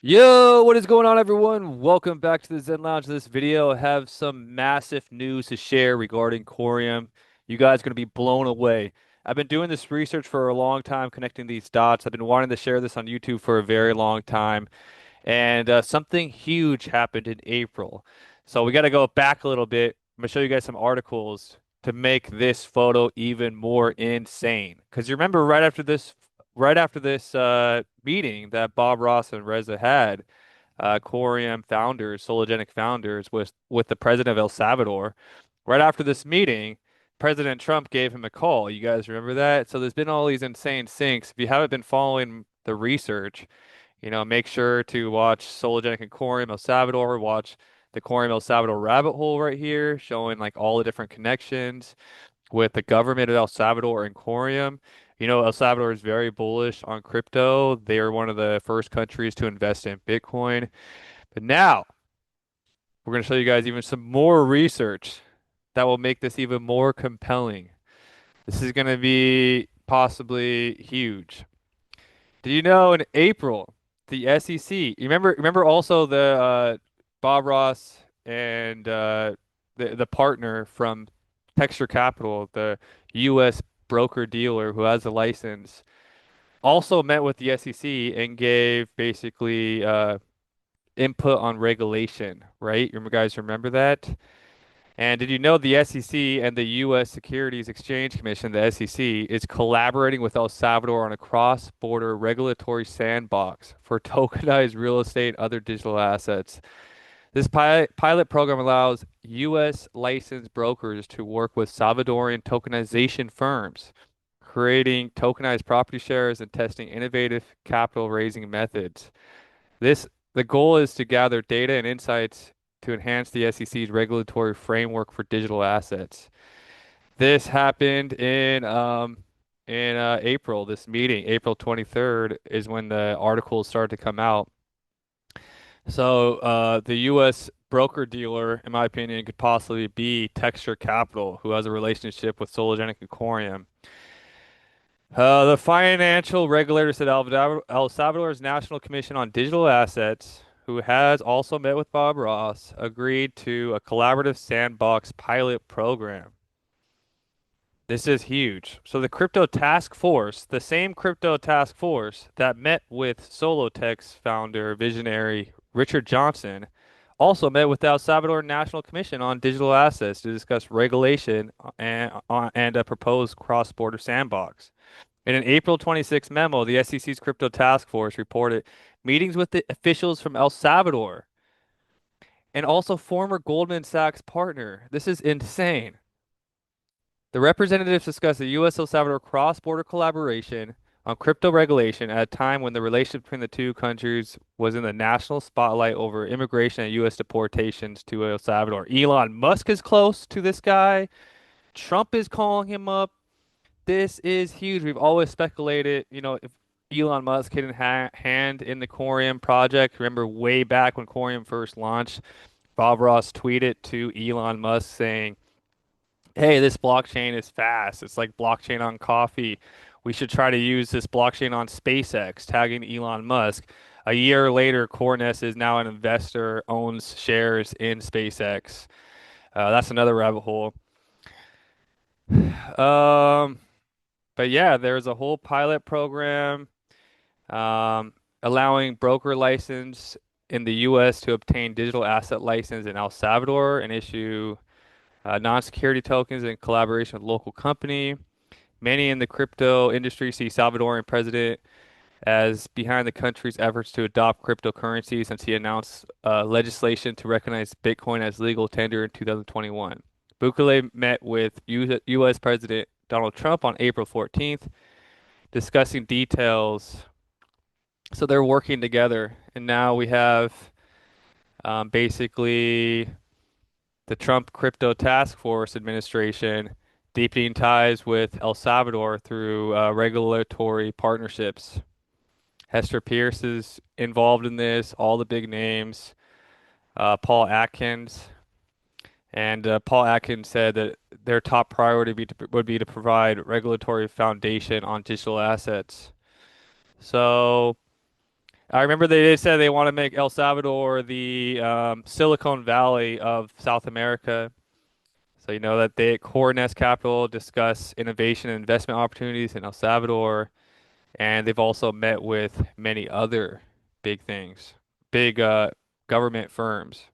Yo, what is going on, everyone? Welcome back to the Zen Lounge. This video I have some massive news to share regarding Corium. You guys are going to be blown away. I've been doing this research for a long time, connecting these dots. I've been wanting to share this on YouTube for a very long time, and something huge happened in April. So we got to go back a little bit. I'm going to show you guys some articles to make this photo even more insane. Because you remember right after this meeting that Bob Ross and Reza had, Coreum founders, Sologenic founders, with the president of El Salvador. Right after this meeting, President Trump gave him a call. You guys remember that? So there's been all these insane syncs. If you haven't been following the research, make sure to watch Sologenic and Coreum El Salvador. Watch the Coreum El Salvador rabbit hole right here, showing like all the different connections with the government of El Salvador and Corium. El Salvador is very bullish on crypto. They are one of the first countries to invest in Bitcoin. But now we're going to show you guys even some more research that will make this even more compelling. This is going to be possibly huge. Did you know in April, the SEC, you remember also the Bob Ross and the partner from Texture Capital, the US broker dealer who has a license, also met with the SEC and gave basically input on regulation, right? You guys remember that? And did you know the SEC and the U.S. Securities Exchange Commission, the SEC, is collaborating with El Salvador on a cross-border regulatory sandbox for tokenized real estate and other digital assets? This pilot program allows U.S. licensed brokers to work with Salvadorian tokenization firms, creating tokenized property shares and testing innovative capital raising methods. This The goal is to gather data and insights to enhance the SEC's regulatory framework for digital assets. This happened in April. This meeting, April 23rd, is when the articles started to come out. So the U.S. broker dealer, in my opinion, could possibly be Texture Capital, who has a relationship with Sologenic and Corium. The financial regulator said El Salvador's National Commission on Digital Assets, who has also met with Bob Ross, agreed to a collaborative sandbox pilot program. This is huge. So the crypto task force, the same crypto task force that met with Solotech's founder, visionary Richard Johnson, also met with the El Salvador National Commission on Digital Assets to discuss regulation and a proposed cross-border sandbox. In an April 26 memo, the SEC's crypto task force reported meetings with the officials from El Salvador and also former Goldman Sachs partner. This is insane. The representatives discussed the U.S. El Salvador cross-border collaboration on crypto regulation at a time when the relationship between the two countries was in the national spotlight over immigration and U.S. deportations to El Salvador. Elon Musk is close to this guy. Trump is calling him up. This is huge. We've always speculated, if Elon Musk had a hand in the Corium project. Remember way back when Corium first launched, Bob Ross tweeted to Elon Musk saying, "Hey, this blockchain is fast. It's like blockchain on coffee. We should try to use this blockchain on SpaceX," tagging Elon Musk. A year later, Corness is now an investor, owns shares in SpaceX. That's another rabbit hole. Um, but yeah, there's a whole pilot program allowing broker license in the U.S. to obtain digital asset license in El Salvador and issue non-security tokens in collaboration with local company. Many in the crypto industry see Salvadorian president as behind the country's efforts to adopt cryptocurrency since he announced legislation to recognize Bitcoin as legal tender in 2021. Bukele met with U.S. President Donald Trump on April 14th, discussing details. So they're working together, and now we have basically the Trump Crypto Task Force administration deepening ties with El Salvador through regulatory partnerships. Hester Pierce is involved in this, all the big names, Paul Atkins. And Paul Atkins said that their top priority would be to provide regulatory foundation on digital assets. So I remember they said they want to make El Salvador the Silicon Valley of South America. So you know that they at Core Nest Capital discuss innovation and investment opportunities in El Salvador, and they've also met with many other big things, big government firms.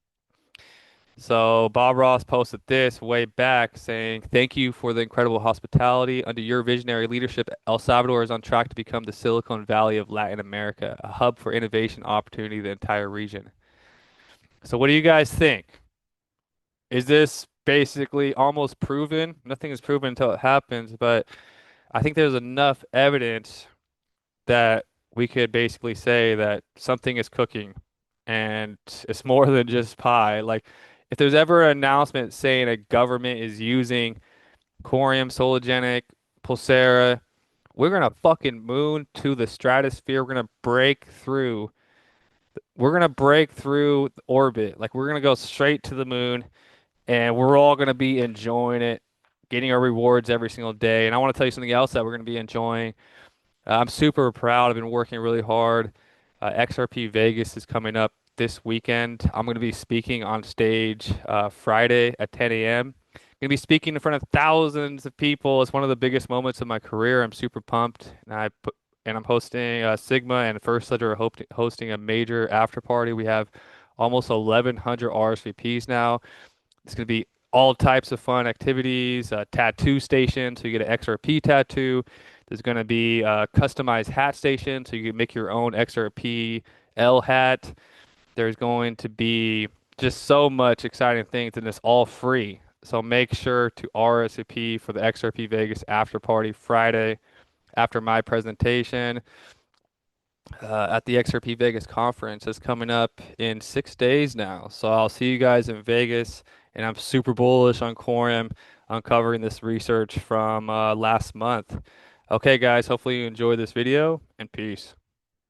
So Bob Ross posted this way back saying, "Thank you for the incredible hospitality. Under your visionary leadership, El Salvador is on track to become the Silicon Valley of Latin America, a hub for innovation opportunity in the entire region." So what do you guys think? Is this basically almost proven? Nothing is proven until it happens, but I think there's enough evidence that we could basically say that something is cooking and it's more than just pie. Like, if there's ever an announcement saying a government is using Coreum, Sologenic, Pulsera, we're gonna fucking moon to the stratosphere. We're gonna break through orbit. Like, we're gonna go straight to the moon and we're all gonna be enjoying it, getting our rewards every single day. And I want to tell you something else that we're gonna be enjoying. I'm super proud. I've been working really hard. XRP Vegas is coming up this weekend. I'm going to be speaking on stage Friday at 10 a.m. Going to be speaking in front of thousands of people. It's one of the biggest moments of my career. I'm super pumped, and I'm hosting Sigma and First Ledger are hosting a major after party. We have almost 1,100 RSVPs now. It's going to be all types of fun activities, tattoo station, so you get an XRP tattoo. There's going to be a customized hat station, so you can make your own XRP L hat. There's going to be just so much exciting things, and it's all free. So make sure to RSVP for the XRP Vegas after party Friday after my presentation at the XRP Vegas conference is coming up in 6 days now. So I'll see you guys in Vegas, and I'm super bullish on Coreum uncovering this research from last month. Okay, guys, hopefully you enjoyed this video, and peace.